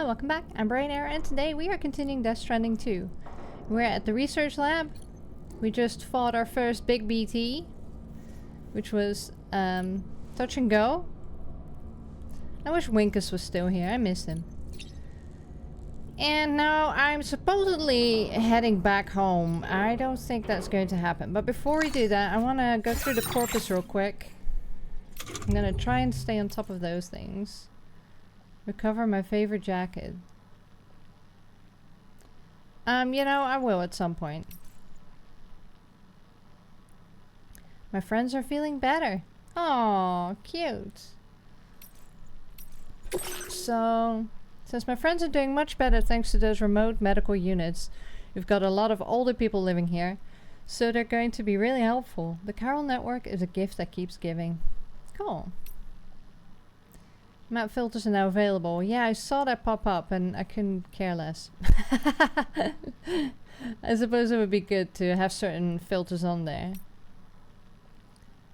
Hello, welcome back. I'm Brainerror, and today we are continuing Death Stranding 2. We're at the research lab. We just fought our first big BT, which was touch and go. I wish Winkus was still here. I miss him. And now I'm supposedly heading back home. I don't think that's going to happen. But before we do that, I want to go through the corpus real quick. I'm going to try and stay on top of those things. Recover my favorite jacket. You know, I will at some point. My friends are feeling better. Aw, cute. So, since my friends are doing much better thanks to those remote medical units, we've got a lot of older people living here, so they're going to be really helpful. The Carol Network is a gift that keeps giving. Cool. Map filters are now available. Yeah, I saw that pop up and I couldn't care less. I suppose it would be good to have certain filters on there.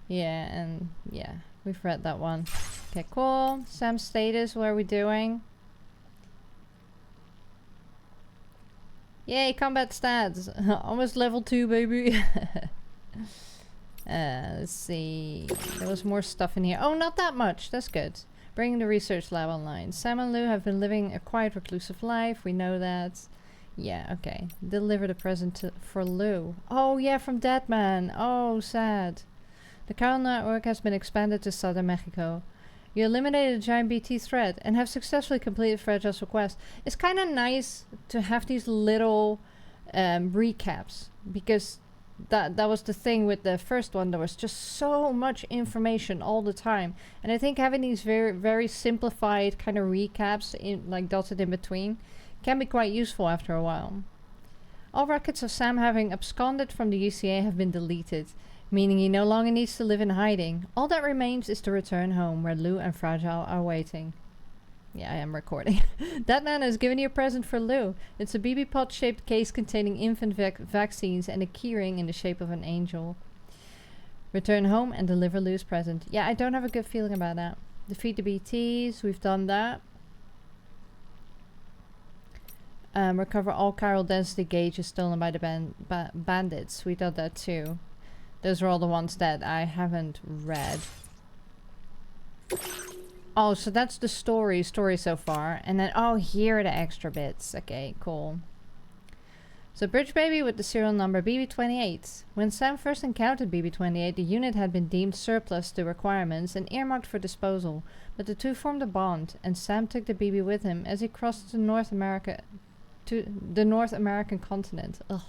Yeah, and yeah, we've read that one. Okay, cool. Sam's status, what are we doing? Yay, combat stats. Almost level 2, baby. Let's see. There was more stuff in here. Oh, not that much. That's good. Bringing the research lab online. Sam and Lou have been living a quiet, reclusive life. We know that. Yeah, okay. Deliver the present for Lou. Oh, yeah, from Deadman. Oh, sad. The Carol Network has been expanded to southern Mexico. You eliminated a giant BT threat and have successfully completed Fragile's request. It's kind of nice to have these little recaps, because that was the thing with the first one. There was just so much information all the time, and I think having these very simplified kind of recaps in like dotted in between can be quite useful after a while. All records of Sam having absconded from the UCA have been deleted, meaning he no longer needs to live in hiding. All that remains is to return home, where Lou and Fragile are waiting. Yeah, I am recording. That man has given you a present for Lou. It's a BB pod shaped case containing infant vaccines and a keyring in the shape of an angel. Return home and deliver Lou's present. Yeah, I don't have a good feeling about that. Defeat the BTs, we've done that. Recover all chiral density gauges stolen by the bandits. We did that too. Those are all the ones that I haven't read. Oh, so that's the story so far. And then, oh, here are the extra bits. Okay, cool. So, Bridge Baby with the serial number BB28. When Sam first encountered BB28, the unit had been deemed surplus to requirements and earmarked for disposal. But the two formed a bond, and Sam took the BB with him as he crossed to the North American continent. Ugh.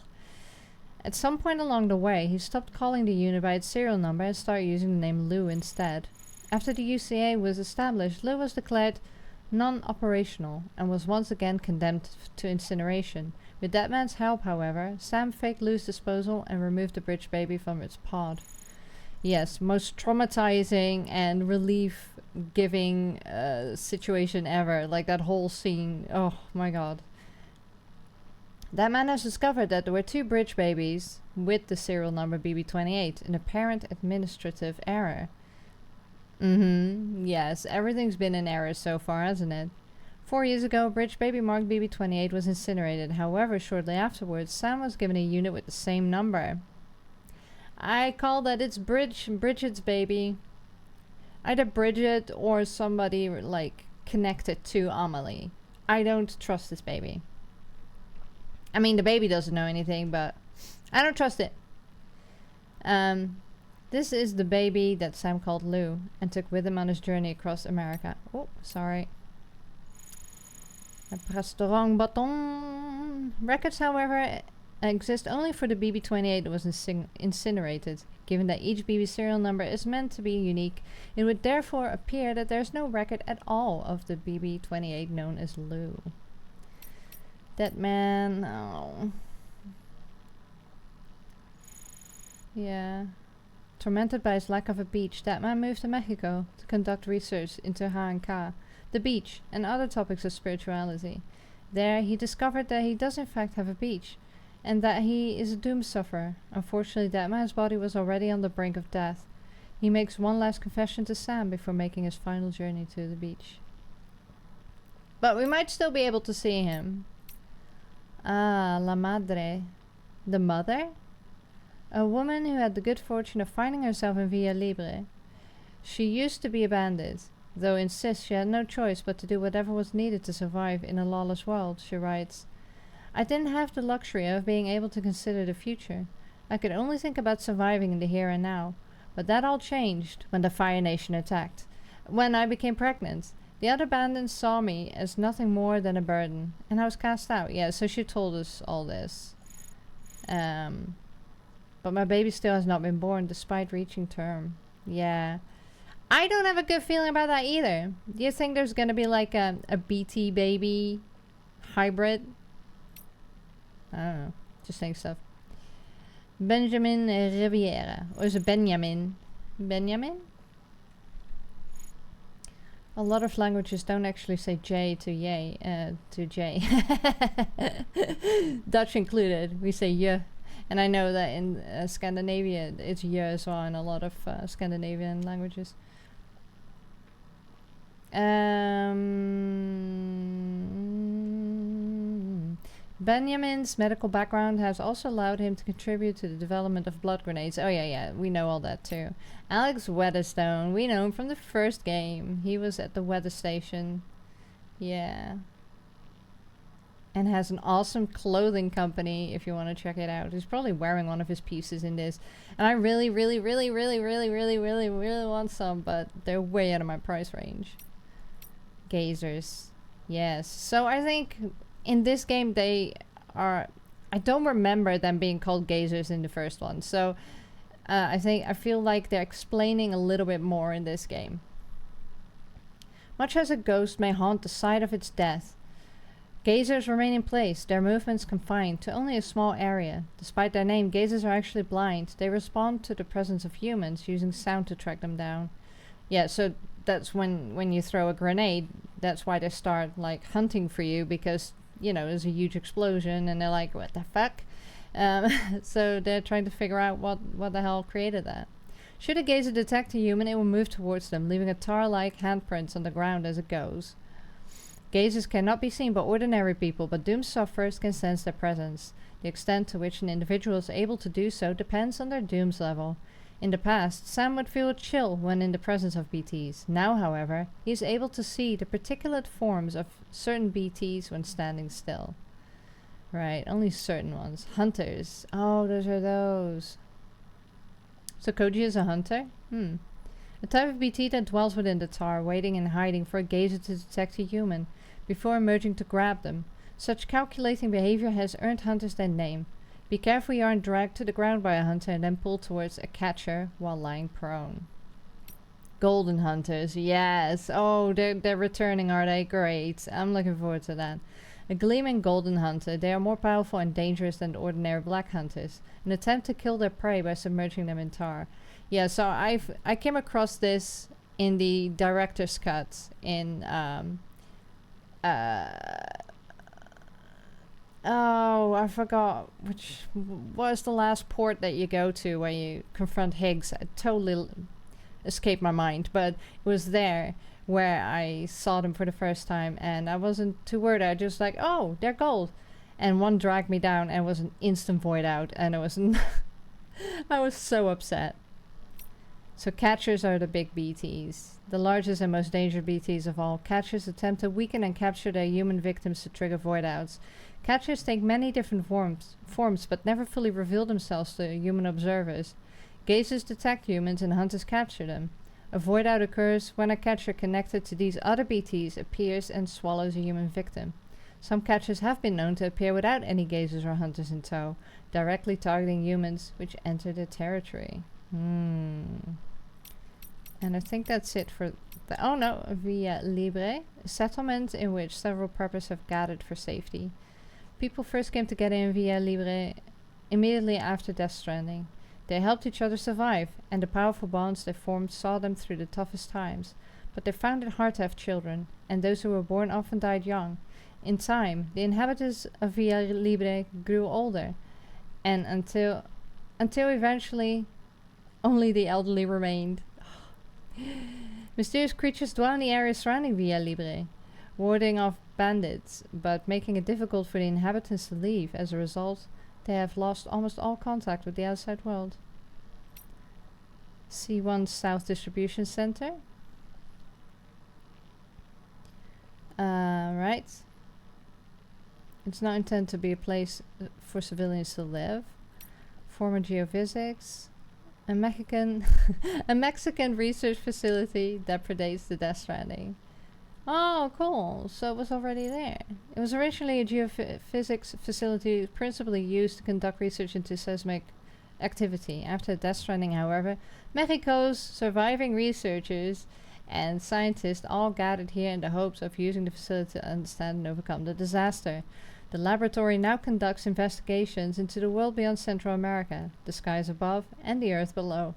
At some point along the way, he stopped calling the unit by its serial number and started using the name Lou instead. After the UCA was established, Lou was declared non-operational and was once again condemned to incineration. With that man's help, however, Sam faked Lou's disposal and removed the Bridge Baby from its pod. Yes, most traumatizing and relief-giving situation ever. Like that whole scene. Oh my god. That man has discovered that there were two Bridge Babies with the serial number BB28, an apparent administrative error. Yes, everything's been in error so far, hasn't it? 4 years ago, Bridge Baby marked BB28 was incinerated. However, shortly afterwards, Sam was given a unit with the same number. I call that it's Bridget's baby. Either Bridget or somebody like connected to Amelie. I don't trust this baby. I mean, the baby doesn't know anything, but I don't trust it. This is the baby that Sam called Lou and took with him on his journey across America. Oh, sorry. I pressed the wrong button. Records, however, exist only for the BB28 that was incinerated. Given that each BB serial number is meant to be unique, it would therefore appear that there's no record at all of the BB28 known as Lou. That man, oh. Yeah. Tormented by his lack of a beach, that man moved to Mexico to conduct research into H&K, the beach, and other topics of spirituality. There, he discovered that he does in fact have a beach, and that he is a doom sufferer. Unfortunately, that man's body was already on the brink of death. He makes one last confession to Sam before making his final journey to the beach. But we might still be able to see him. Ah, la madre. The mother? A woman who had the good fortune of finding herself in Via Libre. She used to be a bandit, though insists she had no choice but to do whatever was needed to survive in a lawless world, she writes. I didn't have the luxury of being able to consider the future. I could only think about surviving in the here and now. But that all changed when the Fire Nation attacked. When I became pregnant, the other bandits saw me as nothing more than a burden, and I was cast out. Yeah, so she told us all this. But my baby still has not been born, despite reaching term. Yeah. I don't have a good feeling about that either. Do you think there's gonna be like a BT baby hybrid? I don't know. Just saying stuff. Benjamin Riviera. Or is it Benjamin? Benjamin? A lot of languages don't actually say J to yay, to J. Dutch included. We say je. And I know that in Scandinavia it's je as well in a lot of Scandinavian languages. Benjamin's medical background has also allowed him to contribute to the development of blood grenades. Oh yeah, we know all that too. Alex Weatherstone, we know him from the first game. He was at the weather station. Yeah. And has an awesome clothing company if you want to check it out. He's probably wearing one of his pieces in this. And I really want some, but they're way out of my price range. Gazers. Yes. So I think in this game they are... I don't remember them being called gazers in the first one. So I feel like they're explaining a little bit more in this game. Much as a ghost may haunt the site of its death, gazers remain in place, their movements confined to only a small area. Despite their name, gazers are actually blind. They respond to the presence of humans, using sound to track them down. Yeah, so that's when you throw a grenade, that's why they start like hunting for you, because, you know, there's a huge explosion and they're like, what the fuck? So they're trying to figure out what the hell created that. Should a gazer detect a human, it will move towards them, leaving a tar-like handprints on the ground as it goes. Gazers cannot be seen by ordinary people, but doomed sufferers can sense their presence. The extent to which an individual is able to do so depends on their doom's level. In the past, Sam would feel a chill when in the presence of BTs. Now, however, he is able to see the particulate forms of certain BTs when standing still. Right, only certain ones. Hunters. Oh, those are those. So Koji is a hunter? A type of BT that dwells within the tar, waiting and hiding for a gazer to detect a human, before emerging to grab them. Such calculating behavior has earned hunters their name. Be careful you aren't dragged to the ground by a hunter and then pulled towards a catcher while lying prone. Golden hunters, yes. Oh, they're returning, are they? Great. I'm looking forward to that. A gleaming golden hunter. They are more powerful and dangerous than the ordinary black hunters. An attempt to kill their prey by submerging them in tar. Yeah, so I came across this in the director's cut in oh, I forgot which was the last port that you go to where you confront Higgs. It totally escaped my mind, but it was there where I saw them for the first time, and I wasn't too worried. I just like, oh, they're gold, and one dragged me down and was an instant void out, and it was I was so upset. So catchers are the big BTs. The largest and most dangerous BTs of all. Catchers attempt to weaken and capture their human victims to trigger void outs. Catchers take many different forms, but never fully reveal themselves to human observers. Gazers detect humans and hunters capture them. A void out occurs when a catcher connected to these other BTs appears and swallows a human victim. Some catchers have been known to appear without any gazers or hunters in tow, directly targeting humans which enter their territory. And I think that's it for the... Oh no, Via Libre. A settlement in which several preppers have gathered for safety. People first came together in Via Libre immediately after Death Stranding. They helped each other survive, and the powerful bonds they formed saw them through the toughest times. But they found it hard to have children, and those who were born often died young. In time, the inhabitants of Via Libre grew older, and until eventually only the elderly remained. Mysterious creatures dwell in the area surrounding Via Libre. warding off bandits, but making it difficult for the inhabitants to leave. As a result, they have lost almost all contact with the outside world. C1 South Distribution Center. Right. It's not intended to be a place for civilians to live. Former geophysics. A Mexican a Mexican research facility that predates the Death Stranding. Oh, cool. So it was already there. It was originally a geophysics facility principally used to conduct research into seismic activity. After Death Stranding, however, Mexico's surviving researchers and scientists all gathered here in the hopes of using the facility to understand and overcome the disaster. The laboratory now conducts investigations into the world beyond Central America, the skies above and the earth below.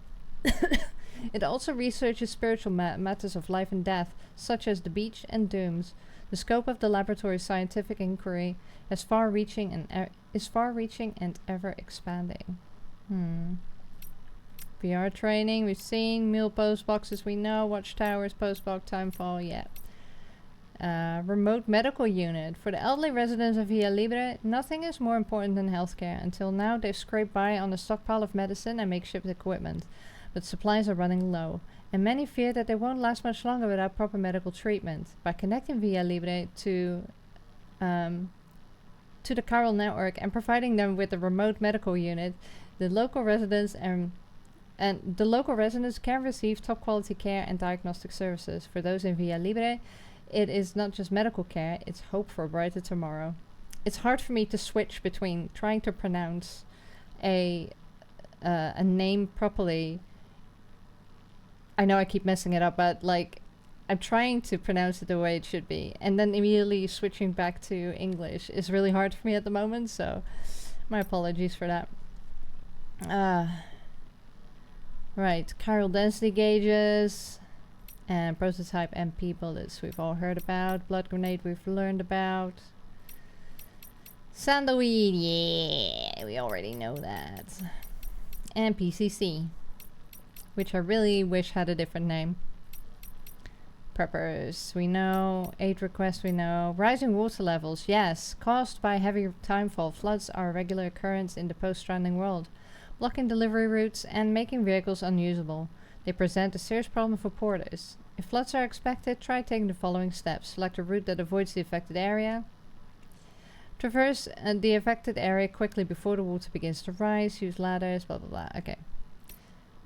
It also researches spiritual matters of life and death, such as the beach and dooms. The scope of the laboratory's scientific inquiry is far-reaching and ever expanding. VR training, we've seen. Meal post boxes, we know. Watchtowers, postbox, timefall, yeah. Remote medical unit. For the elderly residents of Villa Libre, nothing is more important than healthcare. Until now, they've scraped by on a stockpile of medicine and makeshift equipment. But supplies are running low, and many fear that they won't last much longer without proper medical treatment. By connecting Villa Libre to the chiral network and providing them with a remote medical unit, the local residents can receive top quality care and diagnostic services. For those in Villa Libre, it is not just medical care, it's hope for a brighter tomorrow. It's hard for me to switch between trying to pronounce a name properly. I know I keep messing it up, but like I'm trying to pronounce it the way it should be, and then immediately switching back to English is really hard for me at the moment, so my apologies for that. Right, chiral density gauges and prototype MP bullets we've all heard about. Blood grenade we've learned about. Sandalweed, yeah, we already know that. And PCC, which I really wish had a different name. Preppers, we know. Aid requests, we know. Rising water levels, yes. Caused by heavy timefall, floods are a regular occurrence in the post-stranding world, blocking delivery routes and making vehicles unusable. They present a serious problem for porters. If floods are expected, try taking the following steps. Select a route that avoids the affected area. Traverse the affected area quickly before the water begins to rise. Use ladders, blah blah blah. Okay.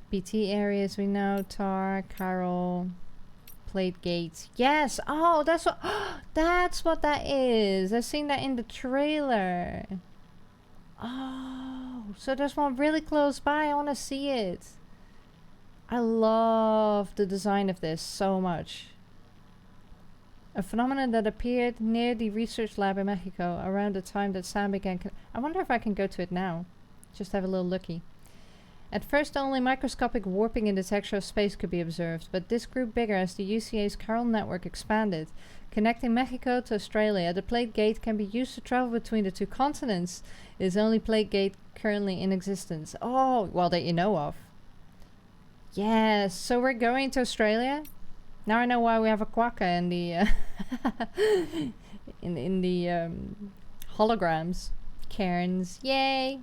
BT areas, we know. Tar, chiral, plate gates. Yes! Oh, that's what that's what that is. I've seen that in the trailer. Oh, so there's one really close by. I want to see it. I love the design of this so much. A phenomenon that appeared near the research lab in Mexico around the time that Sam began. I wonder if I can go to it now. Just have a little looky. At first, only microscopic warping in the texture of space could be observed, but this grew bigger as the UCA's chiral network expanded. Connecting Mexico to Australia, the plate gate can be used to travel between the two continents. It is the only plate gate currently in existence. Oh, well, that you know of. Yes, so we're going to Australia. Now I know why we have a quokka in the in the holograms. Cairns, yay!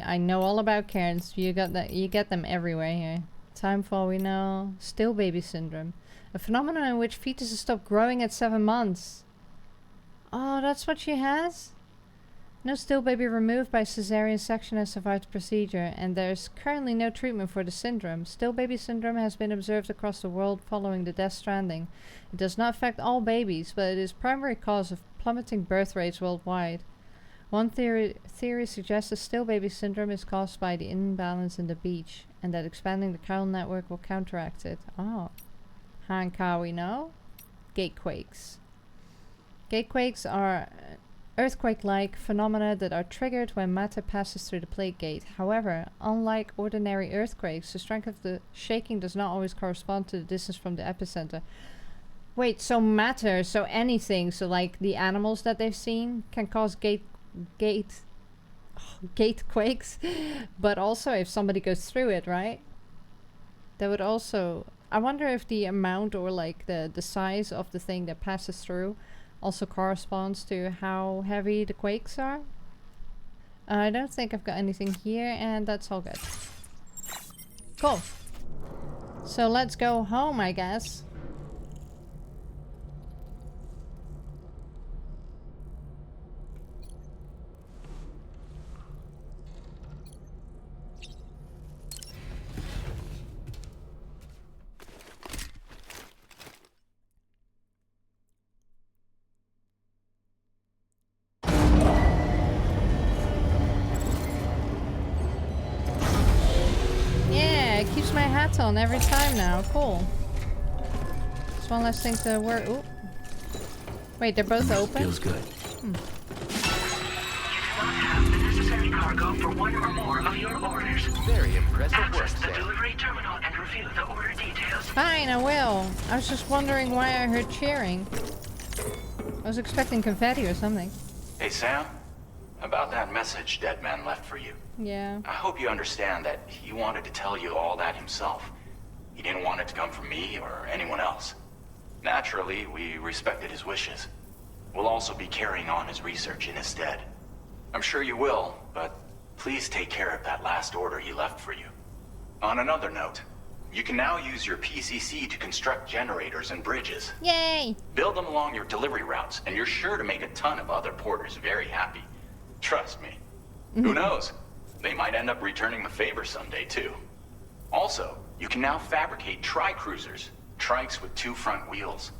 I know all about cairns. You got that. You get them everywhere here. Timefall, we know. Still baby syndrome, a phenomenon in which fetuses stop growing at 7 months. Oh, that's what she has. No still baby removed by cesarean section has survived the procedure, and there's currently no treatment for the syndrome. Still baby syndrome has been observed across the world following the Death Stranding. It does not affect all babies, but it is primary cause of plummeting birth rates worldwide. One theory suggests that still baby syndrome is caused by the imbalance in the beach, and that expanding the chiral network will counteract it. Oh. Hanka, we know. Gatequakes. Gatequakes are earthquake-like phenomena that are triggered when matter passes through the plate gate. However, unlike ordinary earthquakes, the strength of the shaking does not always correspond to the distance from the epicenter. Wait, so matter, so anything, so like the animals that they've seen can cause gatequakes, but also if somebody goes through it, right? That would also I wonder if the amount or like the size of the thing that passes through also corresponds to how heavy the quakes are. I don't think I've got anything here, and that's all good. Cool. So let's go home, I guess. Yeah, it keeps my hat on every time now. Cool. Just one last thing to work. Ooh. Wait, they're both open? Feels good. You do not have the necessary cargo for one or more of your orders. Very impressive work, Access the Sam. delivery terminal and review the order details. Fine, I will. I was just wondering why I heard cheering. I was expecting confetti or something. Hey, Sam. About that message Deadman left for you. Yeah. I hope you understand that he wanted to tell you all that himself. He didn't want it to come from me or anyone else. Naturally, we respected his wishes. We'll also be carrying on his research in his stead. I'm sure you will, but please take care of that last order he left for you. On another note, you can now use your PCC to construct generators and bridges. Yay! Build them along your delivery routes, and you're sure to make a ton of other porters very happy. Trust me. Who knows? They might end up returning the favor someday, too. Also, you can now fabricate tri-cruisers, trikes with 2 front wheels.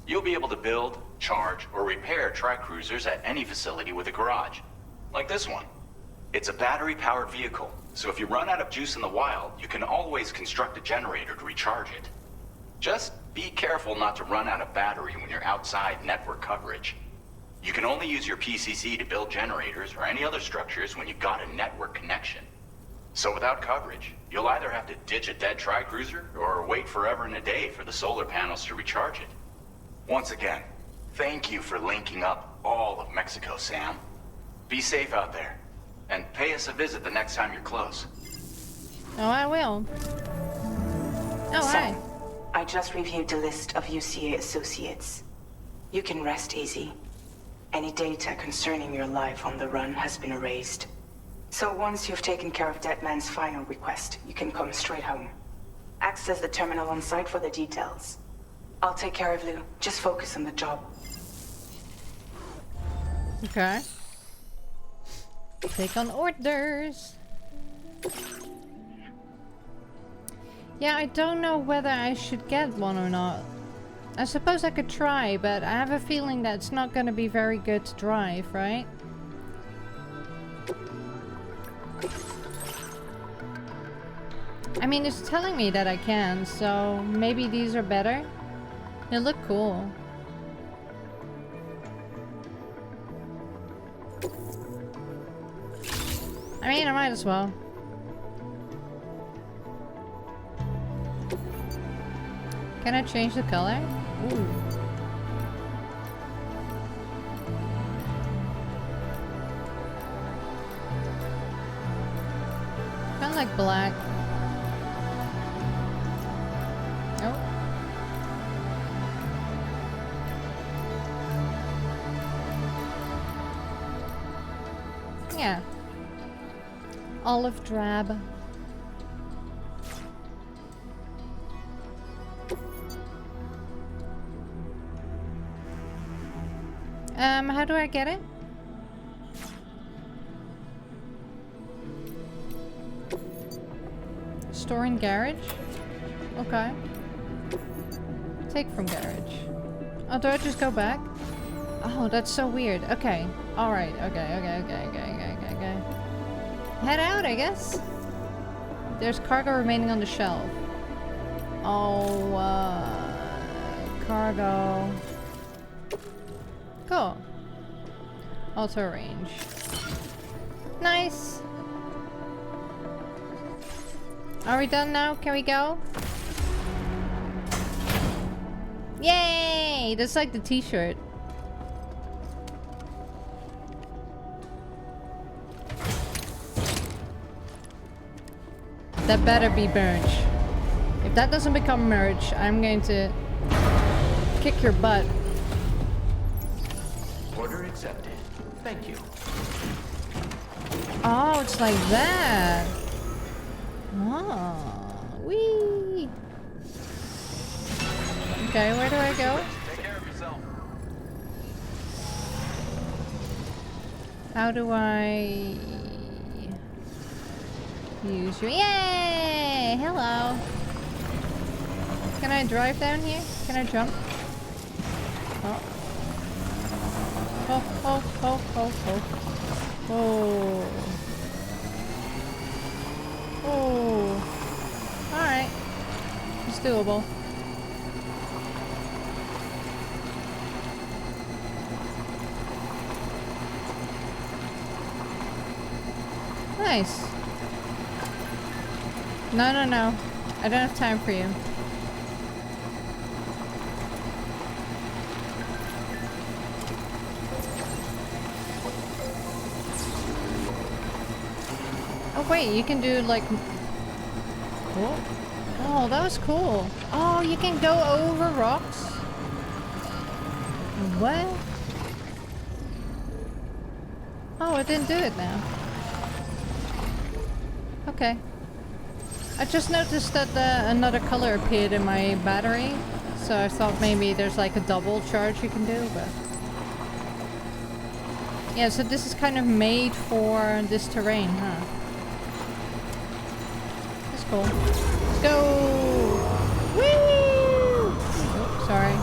You'll be able to build, charge, or repair tri-cruisers at any facility with a garage. Like this one. It's a battery-powered vehicle, so if you run out of juice in the wild, you can always construct a generator to recharge it. Just be careful not to run out of battery when you're outside network coverage. You can only use your PCC to build generators or any other structures when you've got a network connection. So without coverage, you'll either have to ditch a dead tri-cruiser or wait forever and a day for the solar panels to recharge it. Once again, thank you for linking up all of Mexico, Sam. Be safe out there, and pay us a visit the next time you're close. Oh, I will. Oh, hi. Sam, I just reviewed the list of UCA associates. You can rest easy. Any data concerning your life on the run has been erased. So once you've taken care of Deadman's final request, you can come straight home. Access the terminal on site for the details. I'll take care of Lou. Just focus on the job. Okay. Take on orders. Yeah, I don't know whether I should get one or not. I suppose I could try, but I have a feeling that it's not going to be very good to drive, right? I mean, it's telling me that I can, so maybe these are better. They look cool. I mean, I might as well. Can I change the color? Ooh. Kinda like black. Oh. Yeah. Olive drab. How do I get it? Store in garage? Okay. Take from garage. Oh, do I just go back? Oh, that's so weird. Okay. Alright. Okay. Head out, I guess. There's cargo remaining on the shelf. Oh, cargo. Cool. Auto range. Nice. Are we done now? Can we go? Yay! That's like the t-shirt. That better be Birch. If that doesn't become merch, I'm going to kick your butt. Order accepted. Thank you. Oh, it's like that. Oh, wee. Okay, where do I go? Take care of yourself. How do I use you? Yay! Hello. Can I drive down here? Can I jump? Oh. Oh, oh, oh, oh, oh. Oh. Oh. Alright. It's doable. Nice. No, no, no. I don't have time for you. Oh wait, you can do like... Oh, oh, that was cool. Oh, you can go over rocks? What? Oh, it didn't do it now. Okay. I just noticed that another color appeared in my battery, so I thought maybe there's like a double charge you can do, but... Yeah, so this is kind of made for this terrain, huh? That's cool. Let's go! Woo! Oh, sorry.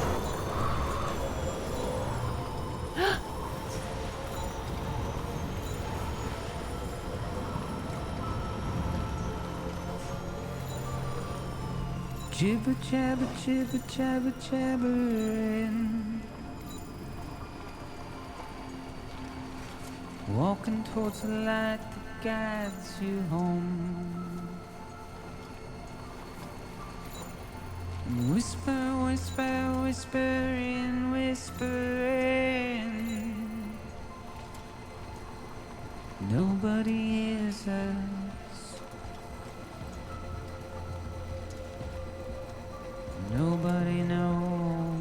Jibber jabber jibber jabber jabbering, walking towards the light that guides you home. Whisper, whisper, whispering, whispering. Nobody hears us. Nobody knows.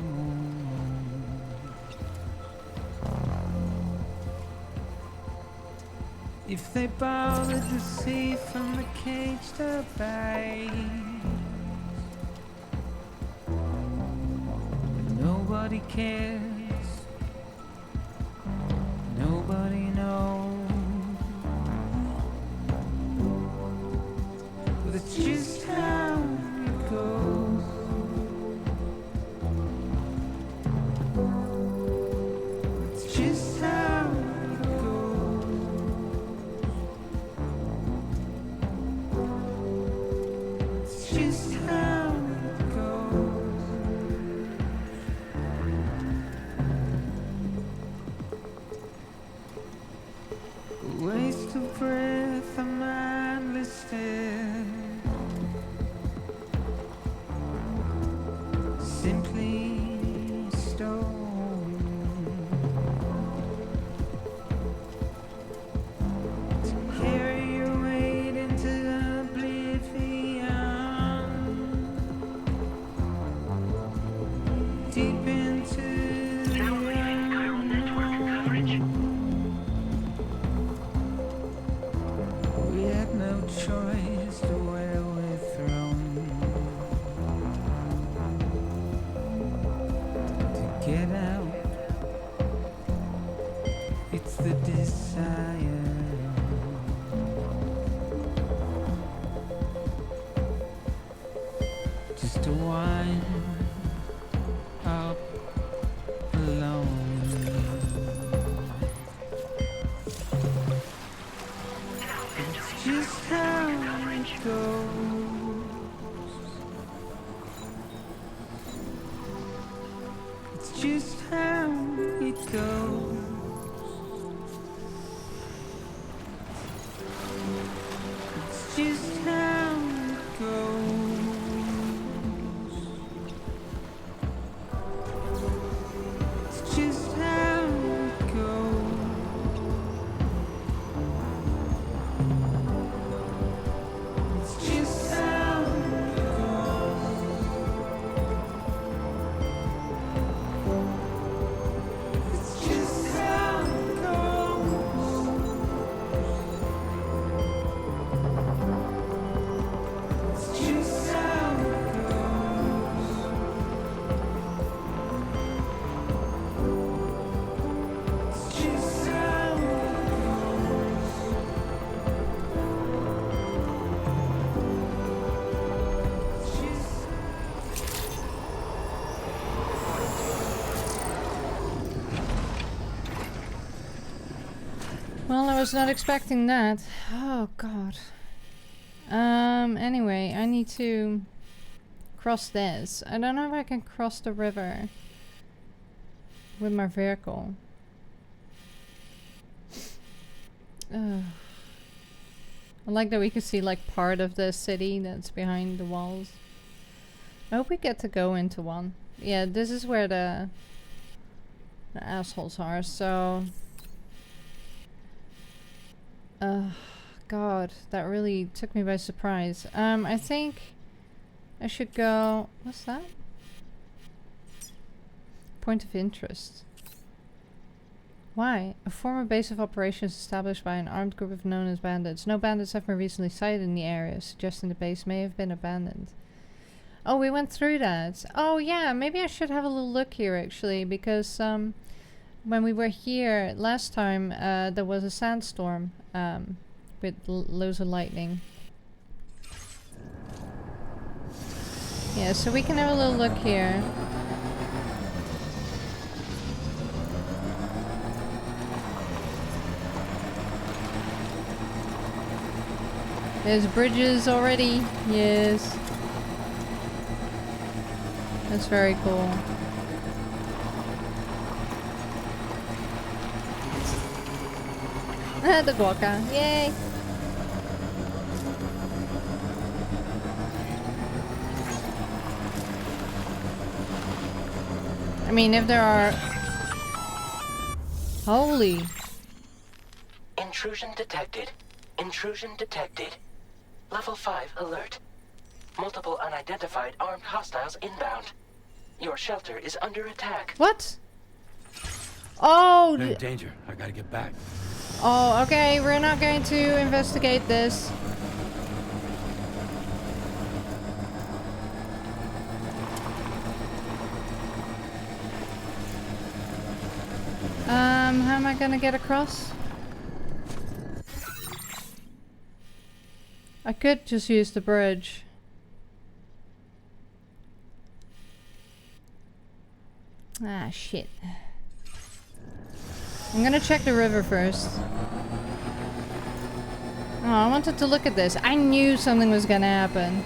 If they bothered to see from the caged up eyes, nobody cares. Nobody knows. But it's just how it goes. Just how it goes. It's just how it goes. A waste of breath, a mindless stare. Simply stone. Carry your weight into oblivion, deep into the Now leaving chiral network coverage. We had no choice to where we're thrown. To get out, it's the desire. Just to wind up alone. It's just how it goes. It's just how it goes. It's just how it goes. It's just how it goes. It's just how it goes. Well, I was not expecting that. Oh god. Anyway, I need to cross this. I don't know if I can cross the river with my vehicle. I like that we can see like part of the city that's behind the walls. I hope we get to go into one. Yeah, this is where the assholes are, so... God, that really took me by surprise. I think I should go... What's that? Point of interest. Why? A former base of operations established by an armed group of known as bandits. No bandits have been recently sighted in the area, suggesting the base may have been abandoned. Oh, we went through that. Oh yeah, maybe I should have a little look here actually, because when we were here last time, there was a sandstorm with loads of lightning. Yeah, so we can have a little look here. There's bridges already. Yes. That's very cool. The guaca. Yay! I mean, if there are... Holy! Intrusion detected. Intrusion detected. Level 5 alert. Multiple unidentified armed hostiles inbound. Your shelter is under attack. What? Oh! I'm in danger. I gotta get back. Oh, okay. We're not going to investigate this. How am I gonna get across? I could just use the bridge. Ah, shit. I'm gonna check the river first. Oh, I wanted to look at this. I knew something was gonna happen.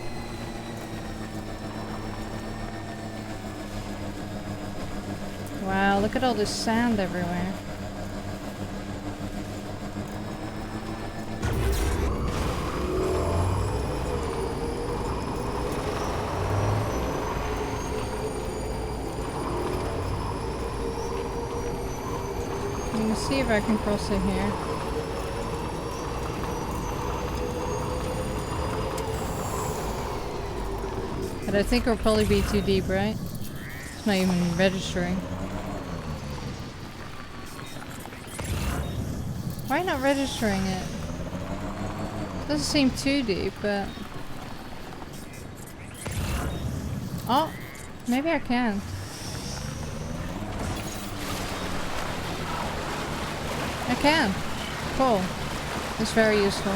Wow, look at all this sand everywhere. I'm gonna see if I can cross it here. But I think it'll probably be too deep, right? It's not even registering. Why not registering it? Doesn't seem too deep, but... Oh! Maybe I can. I can. Cool. It's very useful.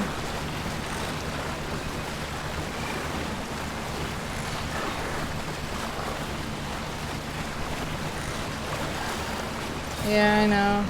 Yeah, I know.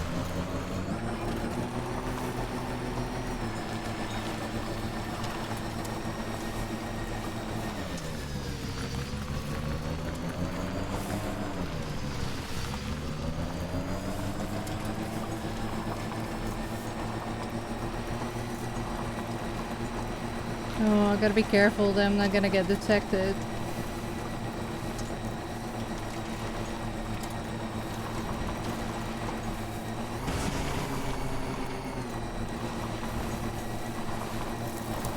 Oh, I gotta be careful that I'm not gonna get detected.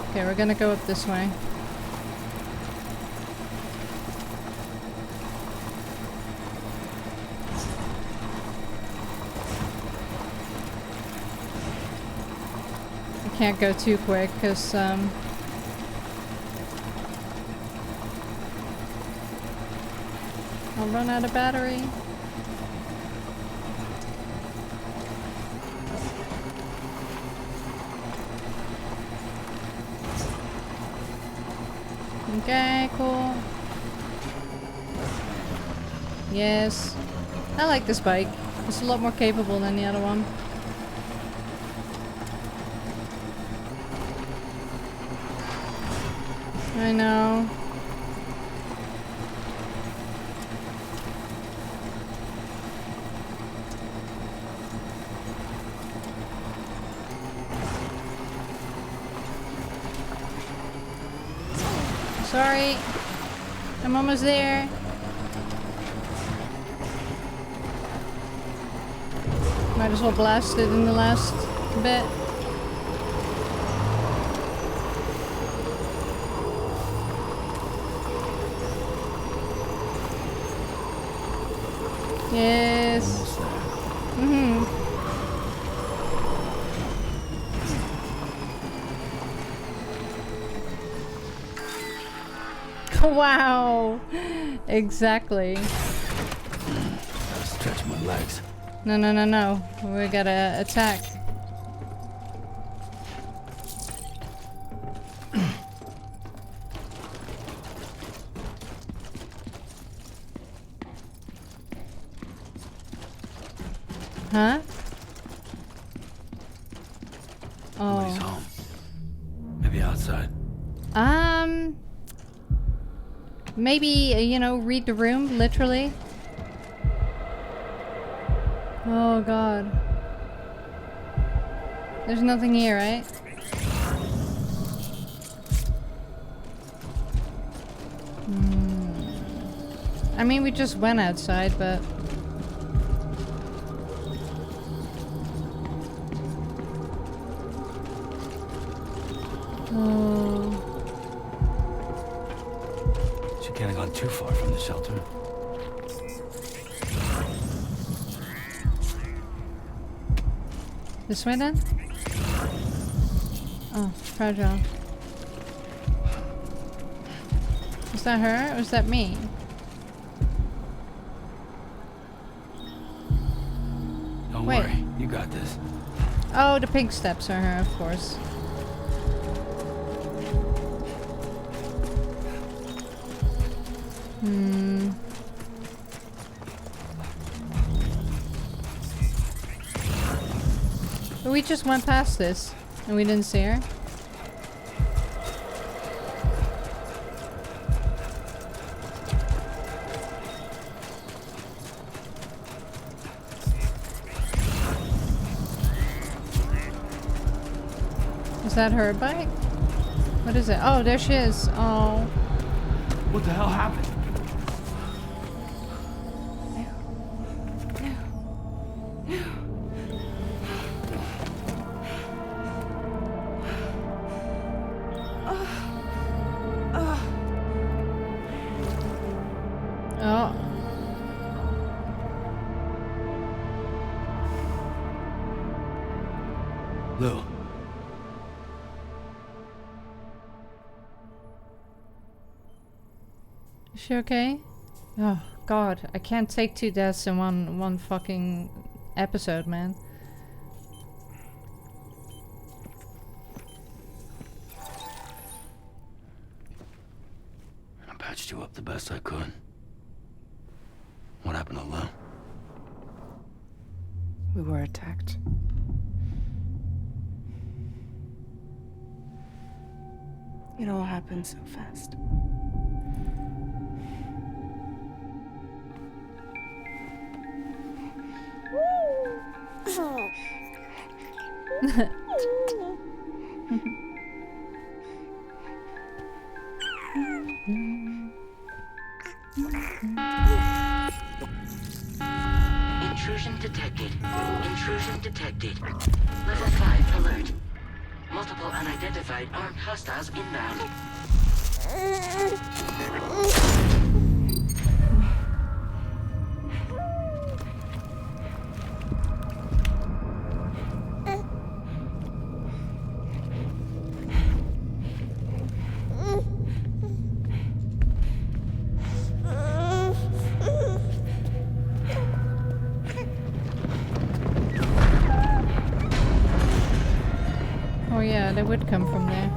Okay, we're gonna go up this way. I can't go too quick because I'll run out of battery. Okay, cool. Yes. I like this bike. It's a lot more capable than the other one. I know. Sorry. I'm almost there. Might as well blast it in the last bit. Yes. Almost there. Mm-hmm. Wow. Exactly. Gotta stretch my legs. No, no, no, no. We gotta attack. Huh? Nobody's Oh. home. Maybe outside. Maybe, you know, read the room, literally. Oh god. There's nothing here, right? I mean, we just went outside, but... Oh... She can't have gone too far from the shelter. This way then? Oh, fragile. Was that her or was that me? Don't Wait. worry, you got this. Oh, the pink steps are her, of course. But we just went past this and we didn't see her. Is that her bike? What is it? Oh, there she is. Oh. What the hell happened? Oh. Lou. Is she okay? Oh god, I can't take 2 deaths in one fucking episode, man. I patched you up the best I could. What happened to Lou? We were attacked. It all happened so fast. Intrusion detected. Intrusion detected. Level 5 alert. Multiple unidentified armed hostiles inbound. Oh yeah, they would come from there.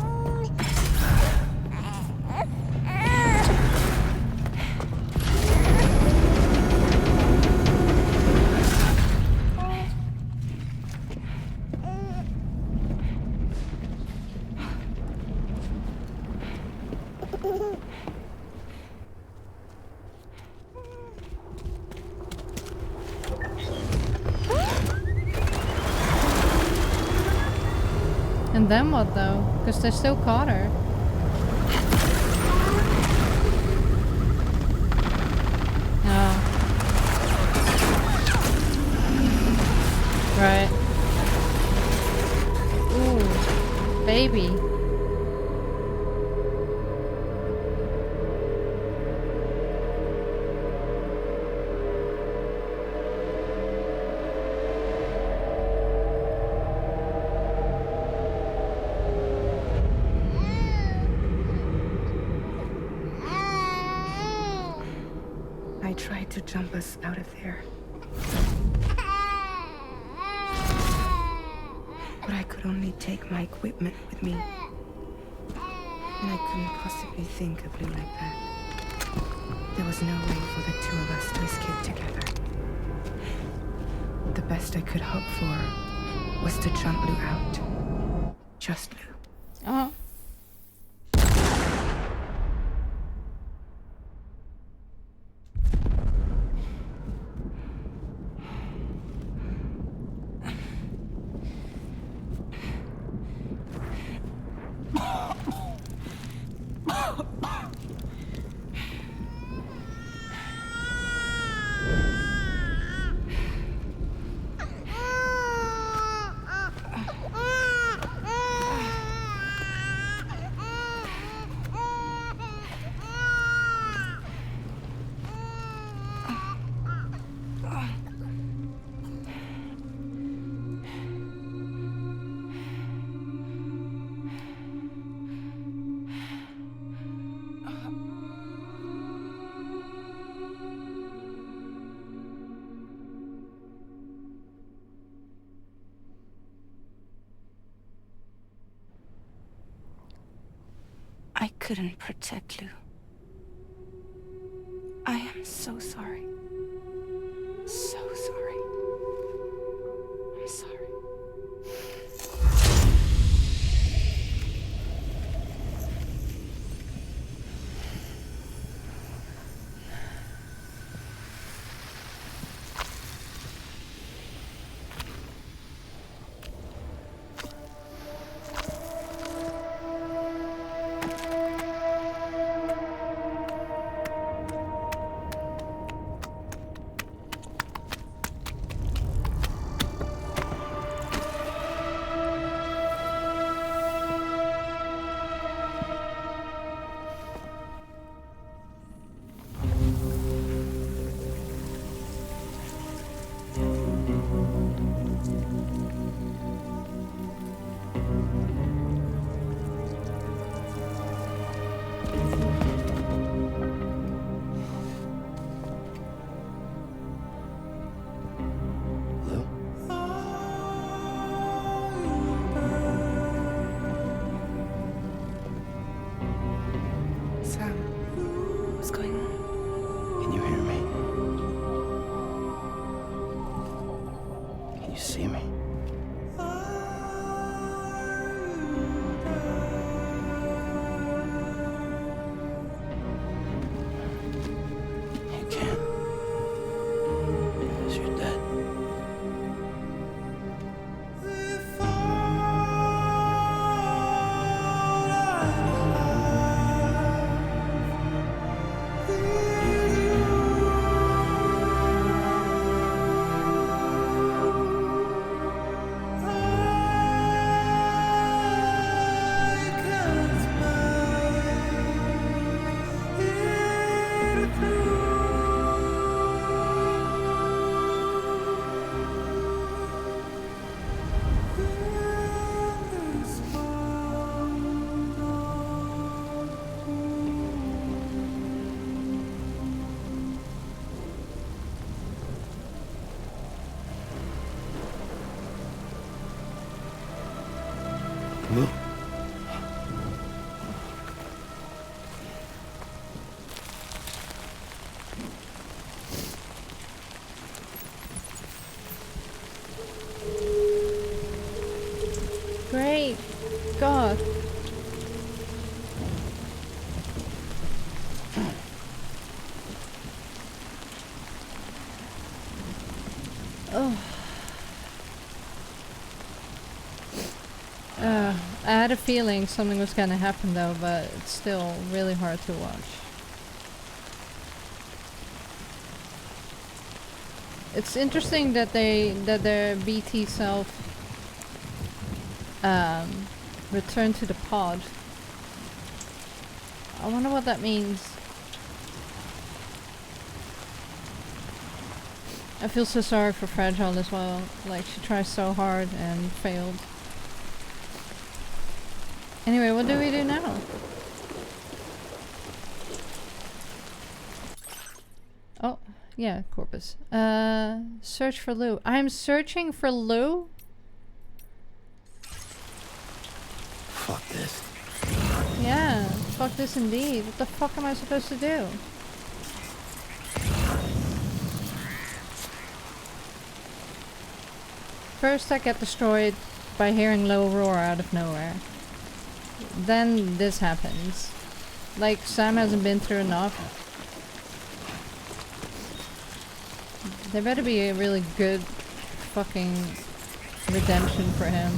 And then what though? Because they still caught her. Oh. Right. Ooh. Baby. I tried to jump us out of there. But I could only take my equipment with me. And I couldn't possibly think of Lou like that. There was no way for the two of us to escape together. The best I could hope for was to jump Lou out. Just Lou. Uh-huh. I couldn't protect Lou. I am so sorry. So sorry. I'm sorry. Lou? Great God. Oh. I had a feeling something was gonna happen though, but it's still really hard to watch. It's interesting that their BT self returned to the pod. I wonder what that means. I feel so sorry for Fragile as well. Like, she tries so hard and failed. Anyway, what do we do now? Oh, yeah, Corpus. Search for Lou. I'm searching for Lou? Fuck this. Yeah, fuck this indeed. What the fuck am I supposed to do? First I get destroyed by hearing Lou roar out of nowhere. Then this happens. Like, Sam hasn't been through enough. There better be a really good fucking redemption for him.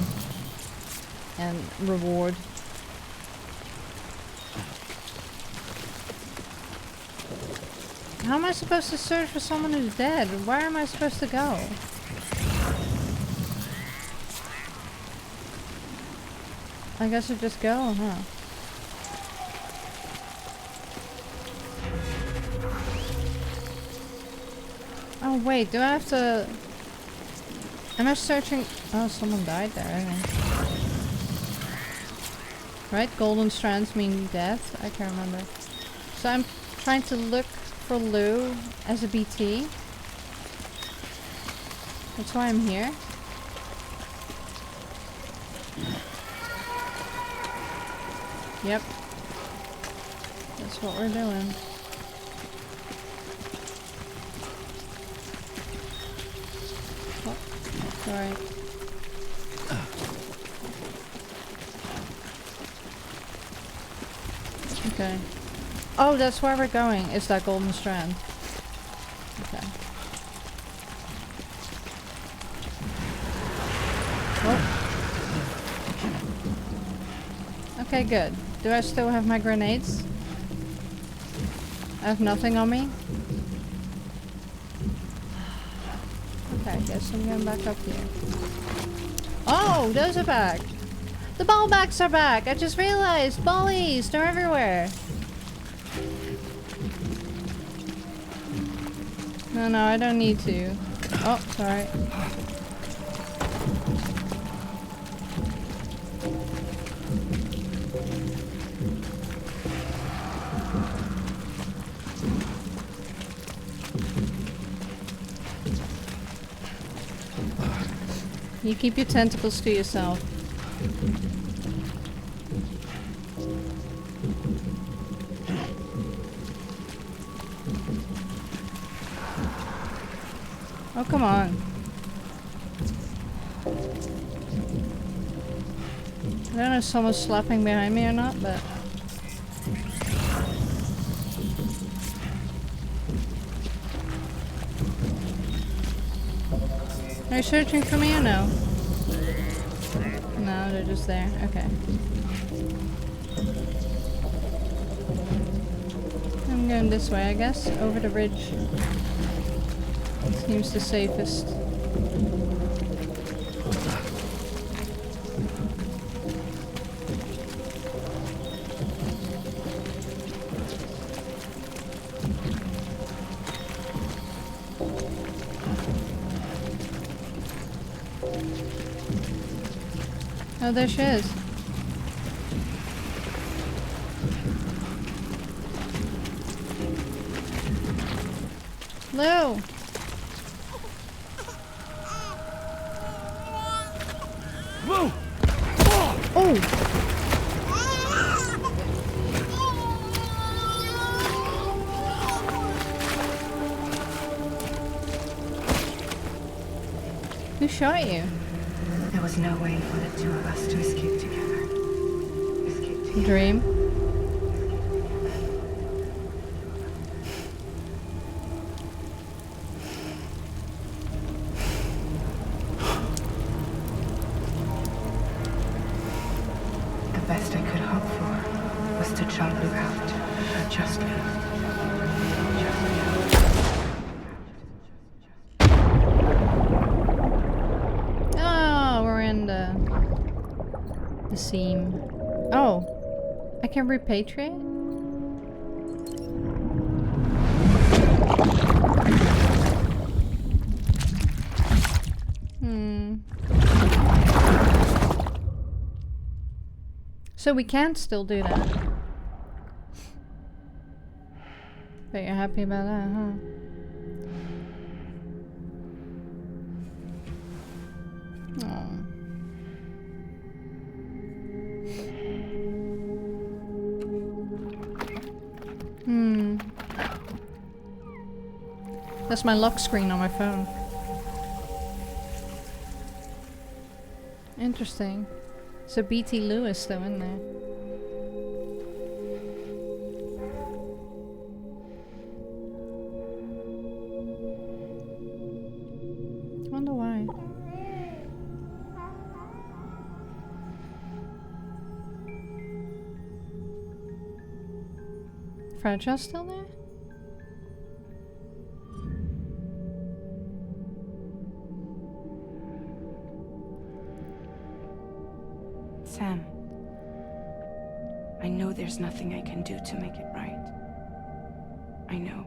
And reward. How am I supposed to search for someone who's dead? Where am I supposed to go? I guess I just go, huh? Oh wait, do I have to... Am I searching... Oh, someone died there, I think. Right? Golden strands mean death? I can't remember. So I'm trying to look for Lou as a BT. That's why I'm here. Yep. That's what we're doing. Oh, sorry. Okay. Oh, that's where we're going. It's that golden strand. Okay. Oh. Okay, good. Do I still have my grenades? I have nothing on me? Okay, I guess I'm going back up here. Oh, those are back! The ball backs are back! I just realized! Ballies! They're everywhere! No, I don't need to. Oh, sorry. You keep your tentacles to yourself. Oh, come on. I don't know if someone's slapping behind me or not, but... Are you searching for me or no? No, they're just there. Okay. I'm going this way, I guess. Over the ridge. Seems the safest. Oh, there she is. Lou! Whoa! Oh! Who shot you? There was no way for the two of us to escape together. Dream. best I could hope for was to jump Lou out. Just Lou. Oh, we're in the seam. Oh, I can repatriate? So we can still do that. But you're happy about that, huh? Oh. That's my lock screen on my phone. Interesting. So BT Lou is still in there. Wonder why. Fragile still there? Sam, I know there's nothing I can do to make it right. I know.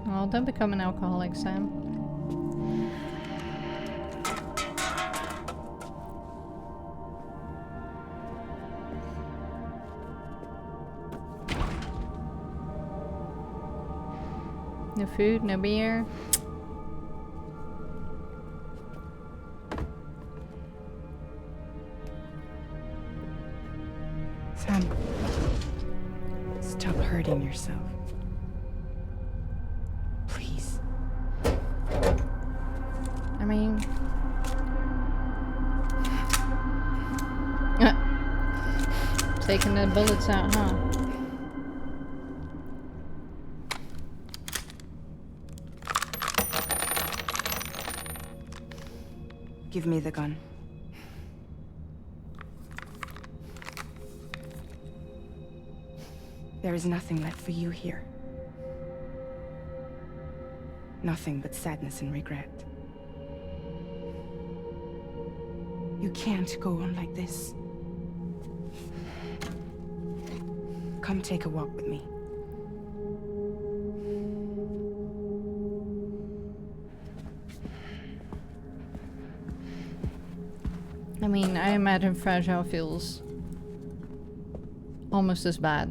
Oh, don't become an alcoholic, Sam. No food, no beer. Sam, stop hurting yourself. Please. I mean... taking the bullets out, huh? Give me the gun. There is nothing left for you here. Nothing but sadness and regret. You can't go on like this. Come take a walk with me. I mean, I imagine Fragile feels almost as bad,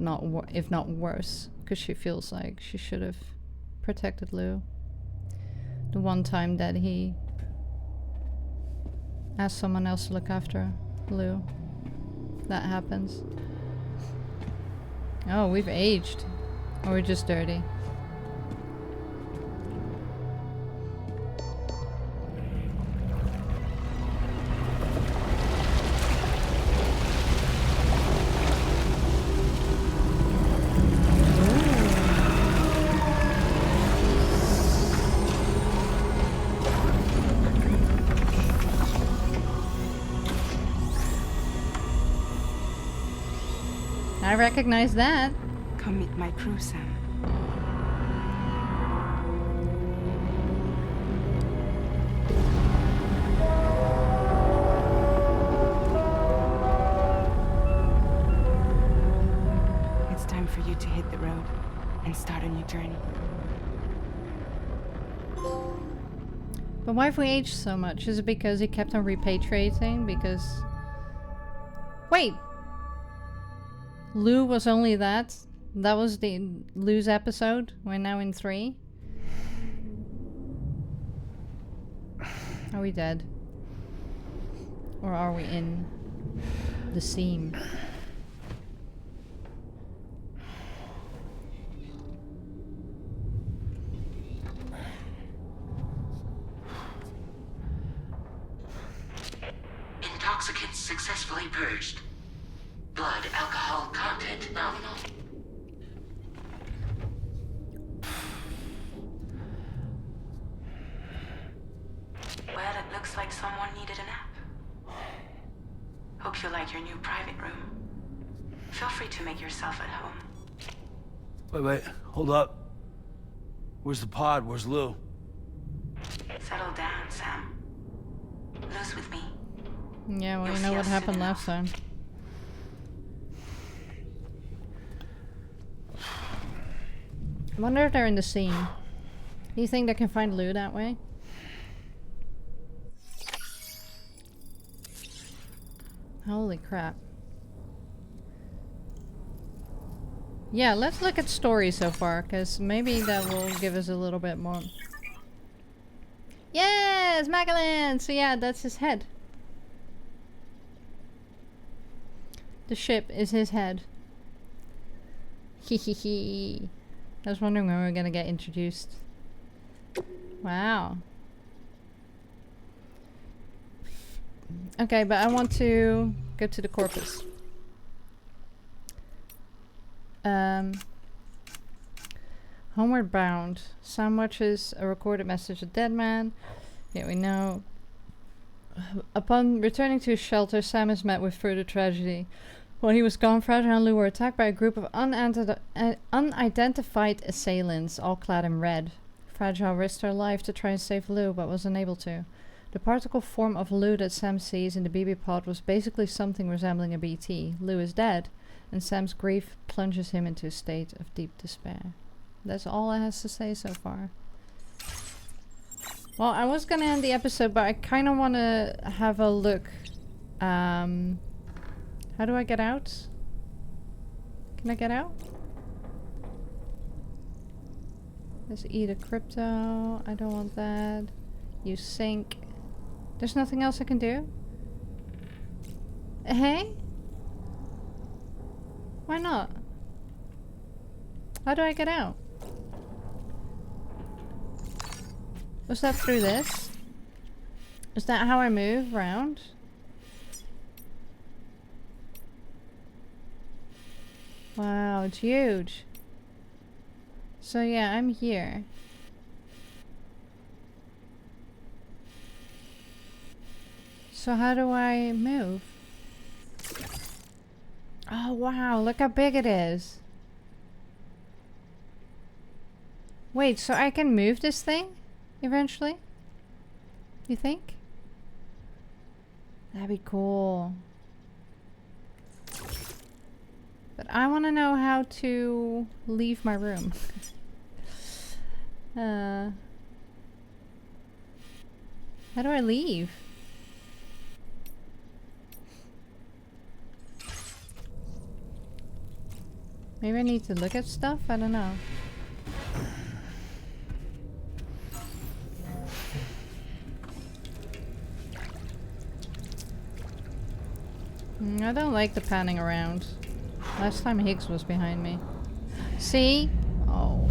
if not worse, because she feels like she should have protected Lou. The one time that he asked someone else to look after Lou. That happens. Oh, we've aged. Or we're just dirty. I recognize that. Come meet my crew, Sam. It's time for you to hit the road and start a new journey. But why have we aged so much? Is it because he kept on repatriating? Because... Wait! Lou was only that? That was the Lou's episode? We're now in 3? Are we dead? Or are we in the seam? Intoxicants successfully purged. Blood alcohol content nominal. out your new private room. Feel free to make yourself at home. Wait, hold up. Where's the pod? Where's Lou? Settle down, Sam. Lou's with me. Yeah, well, You'll you know see what us happened soon last time. I wonder if they're in the scene. Do you think they can find Lou that way? Holy crap. Yeah, let's look at story so far, because maybe that will give us a little bit more. Yes, Magalan! So yeah, that's his head. The ship is his head. Hehehe. I was wondering when we were gonna get introduced. Wow. Okay, but I want to go to the corpus. Homeward bound. Sam watches a recorded message of dead man. Yeah, we know. Upon returning to his shelter, Sam is met with further tragedy. While he was gone, Fragile and Lou were attacked by a group of unidentified assailants, all clad in red. Fragile risked her life to try and save Lou, but was unable to. The particle form of Lou that Sam sees in the BB pod was basically something resembling a BT. Lou is dead, and Sam's grief plunges him into a state of deep despair. That's all it has to say so far. Well, I was gonna end the episode, but I kind of want to have a look. How do I get out? Can I get out? Let's eat a crypto. I don't want that. Use sync. There's nothing else I can do? Hey? Why not? How do I get out? Was that through this? Is that how I move around? Wow, it's huge. So yeah, I'm here. So how do I move? Oh wow, look how big it is. Wait, so I can move this thing? Eventually? You think? That'd be cool. But I want to know how to leave my room. How do I leave? Maybe I need to look at stuff? I don't know. I don't like the panning around. Last time Higgs was behind me. See? Oh.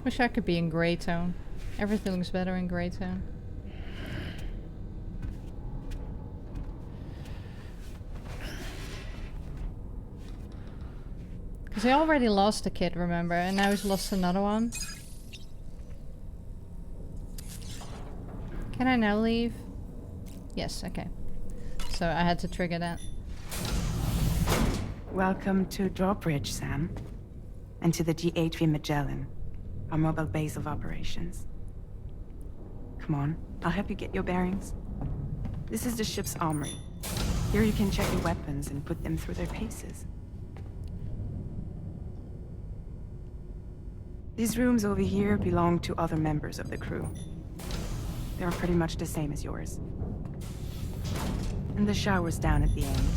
Wish I could be in grey tone. Everything looks better in grey tone. Because he already lost a kid, remember? And now he's lost another one. Can I now leave? Yes, okay. So I had to trigger that. Welcome to Drawbridge, Sam. And to the GHV Magellan, our mobile base of operations. Come on, I'll help you get your bearings. This is the ship's armory. Here you can check your weapons and put them through their paces. These rooms over here belong to other members of the crew. They're pretty much the same as yours. And the shower's down at the end.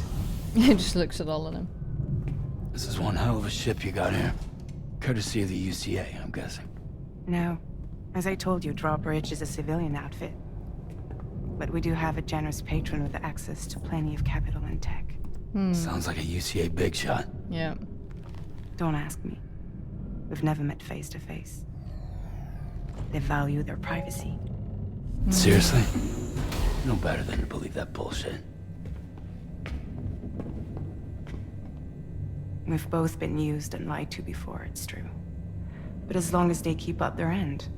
He just looks at all of them. This is one hell of a ship you got here. Courtesy of the UCA, I'm guessing. No. As I told you, Drawbridge is a civilian outfit. But we do have a generous patron with access to plenty of capital and tech. Sounds like a UCA big shot. Yeah. Don't ask me. We've never met face to face. They value their privacy. Seriously? No better than to believe that bullshit. We've both been used and lied to before, it's true. But as long as they keep up their end,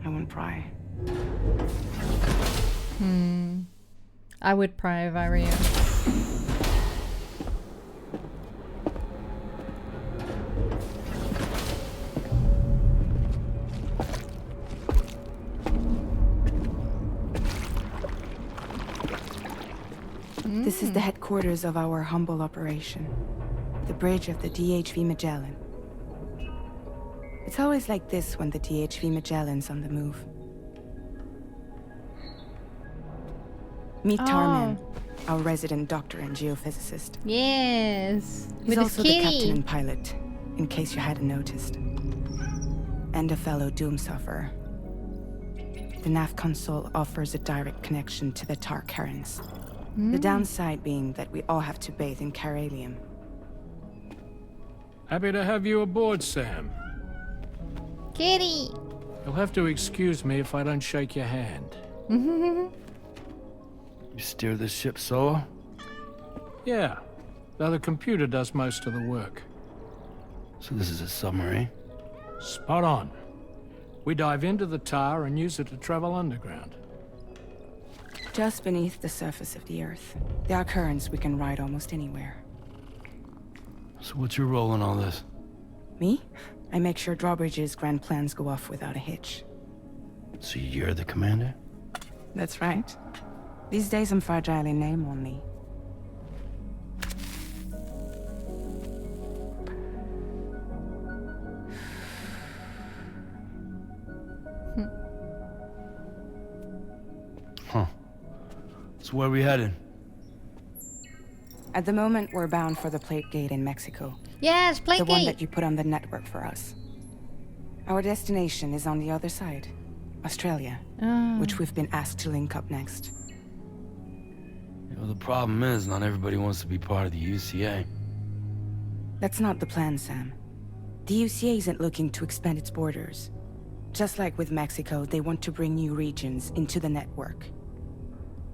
I won't pry. I would pry if I were you. This is the headquarters of our humble operation. The bridge of the DHV Magellan. It's always like this when the DHV Magellan's on the move. Meet Tarman, our resident doctor and geophysicist. Yes. He's With his also the captain kitty. and pilot, in case you hadn't noticed. And a fellow doom sufferer. The nav console offers a direct connection to the Tar Carens. The downside being that we all have to bathe in Caralium. Happy to have you aboard, Sam. Kitty. You'll have to excuse me if I don't shake your hand. You steer this ship solo? Yeah, though the computer does most of the work. So this is a submarine? Spot on. We dive into the tar and use it to travel underground. Just beneath the surface of the Earth. There are currents we can ride almost anywhere. So what's your role in all this? Me? I make sure Drawbridge's grand plans go off without a hitch. So you're the commander? That's right. These days I'm fragile in name only. Huh. So where are we headed? At the moment, we're bound for the Plate Gate in Mexico. Yes, play The one gate. that you put on the network for us. Our destination is on the other side. Australia. Which we've been asked to link up next. You know, the problem is not everybody wants to be part of the UCA. That's not the plan, Sam. The UCA isn't looking to expand its borders. Just like with Mexico, they want to bring new regions into the network.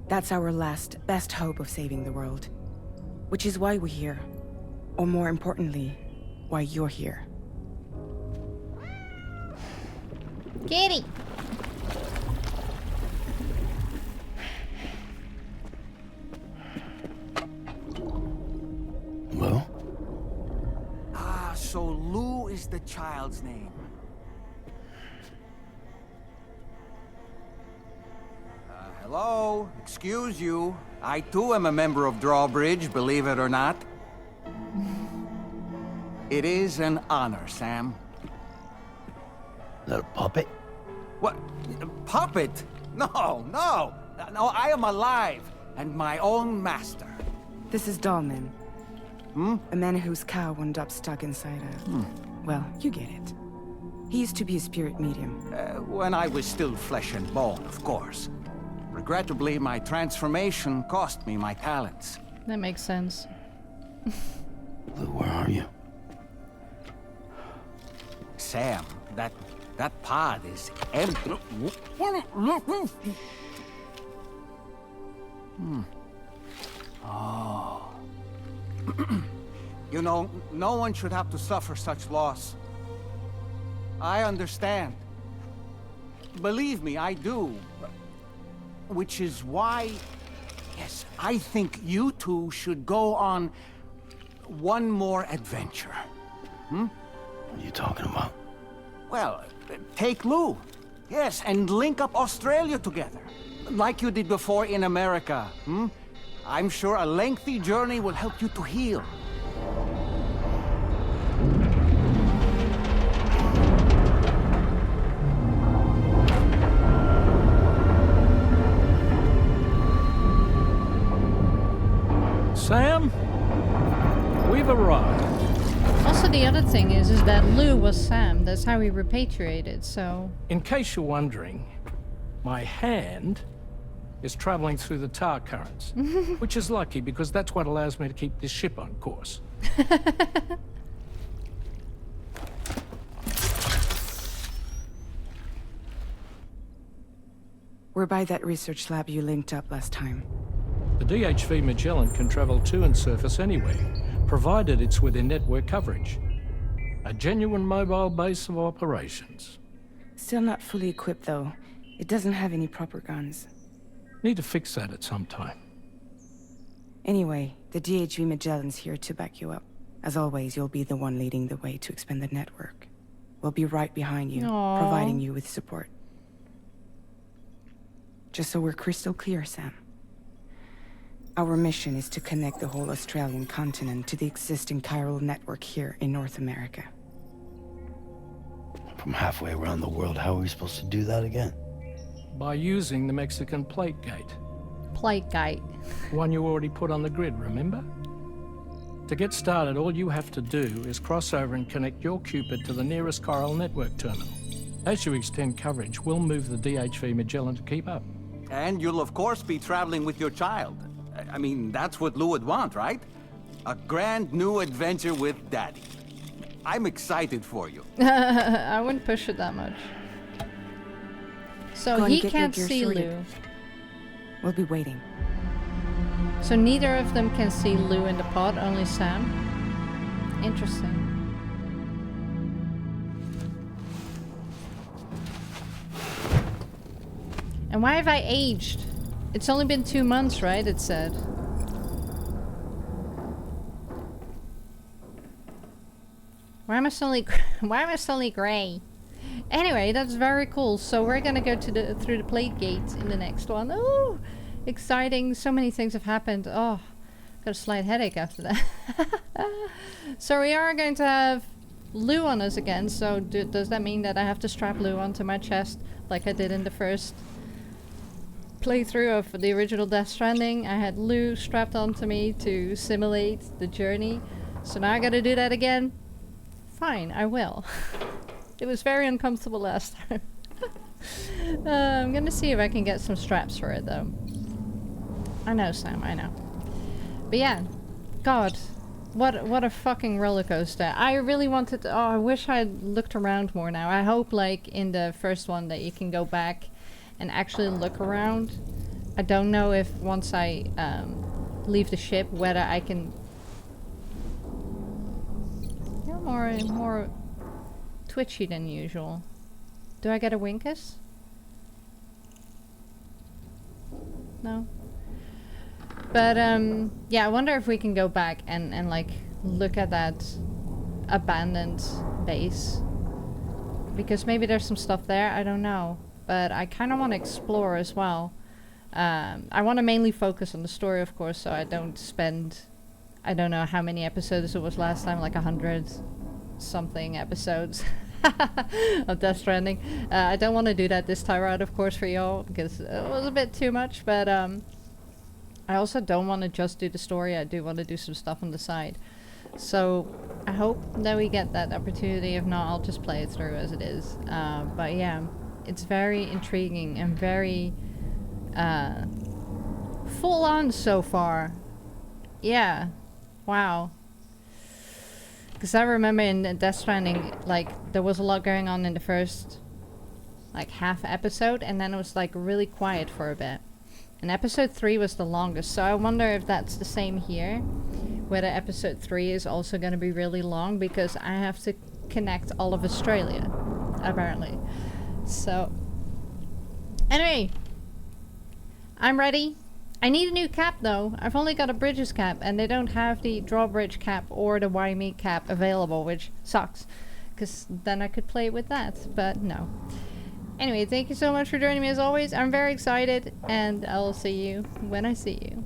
That's our last, best hope of saving the world. Which is why we're here. Or more importantly, why you're here. Kitty. Well? Ah, so Lou is the child's name. Hello? Excuse you. I too am a member of Drawbridge, believe it or not. It is an honor, Sam. Is that a puppet? What? Puppet? No, no. No, I am alive and my own master. This is Dahlman. A man whose cow wound up stuck inside a... Well, you get it. He used to be a spirit medium. When I was still flesh and bone, of course. Regrettably, my transformation cost me my talents. That makes sense. Lou, where are you? Sam, that pod is empty. Oh. You know, no one should have to suffer such loss. I understand. Believe me, I do. Which is why, yes, I think you two should go on one more adventure. What are you talking about? Well, take Lou. Yes, and link up Australia together. Like you did before in America. I'm sure a lengthy journey will help you to heal. Sam, we've arrived. Also, the other thing is that Lou was Sam. That's how he repatriated, so... In case you're wondering, my hand is traveling through the tar currents, which is lucky because that's what allows me to keep this ship on course. We're by that research lab you linked up last time. The DHV Magellan can travel to and surface anywhere, provided it's within network coverage. A genuine mobile base of operations. Still not fully equipped, though. It doesn't have any proper guns. Need to fix that at some time. Anyway, the DHV Magellan's here to back you up. As always, you'll be the one leading the way to expand the network. We'll be right behind you, Aww. providing you with support. Just so we're crystal clear, Sam. Our mission is to connect the whole Australian continent to the existing chiral network here in North America. From halfway around the world, how are we supposed to do that again? By using the Mexican plate gate. Plate gate. One you already put on the grid, remember? To get started, all you have to do is cross over and connect your Cupid to the nearest chiral network terminal. As you extend coverage, we'll move the DHV Magellan to keep up. And you'll of course be traveling with your child. I mean, that's what Lou would want, right? A grand new adventure with Daddy. I'm excited for you. I wouldn't push it that much. So Go and he get your can't gear see sorted. Lou. We'll be waiting. So neither of them can see Lou in the pod, only Sam. Interesting. And why have I aged? It's only been 2 months, right? It said. Why am I suddenly gray? Anyway, that's very cool. So we're gonna go to through the plate gate in the next one. Oh, exciting! So many things have happened. Oh, got a slight headache after that. So we are going to have Lou on us again. So does that mean that I have to strap Lou onto my chest like I did in the first playthrough of the original Death Stranding? I had Lou strapped onto me to simulate the journey. So now I gotta do that again? Fine, I will. It was very uncomfortable last time. I'm gonna see if I can get some straps for it though. I know, Sam, I know. But yeah, God, what a fucking roller coaster. I really wanted to, I wish I'd looked around more now. I hope like in the first one that you can go back and actually look around. I don't know if once I leave the ship whether I can... You're more twitchy than usual. Do I get a winkus? No? But yeah, I wonder if we can go back and like look at that abandoned base. Because maybe there's some stuff there, I don't know. But I kind of want to explore as well. I want to mainly focus on the story, of course, so I don't spend... I don't know how many episodes it was last time, like 100 something episodes of Death Stranding. I don't want to do that this time around, of course, for y'all, because it was a bit too much, but I also don't want to just do the story. I do want to do some stuff on the side. So I hope that we get that opportunity. If not, I'll just play it through as it is. But yeah, it's very intriguing and very full on so far. Yeah. Wow. Because I remember in Death Stranding, like, there was a lot going on in the first, like, half episode, and then it was, like, really quiet for a bit. And episode 3 was the longest, so I wonder if that's the same here. Whether episode 3 is also going to be really long, because I have to connect all of Australia, apparently. So, anyway, I'm ready. I need a new cap though. I've only got a Bridges cap and they don't have the drawbridge cap or the Why Me cap available, which sucks. Because then I could play with that, but no. Anyway, thank you so much for joining me as always. I'm very excited and I'll see you when I see you.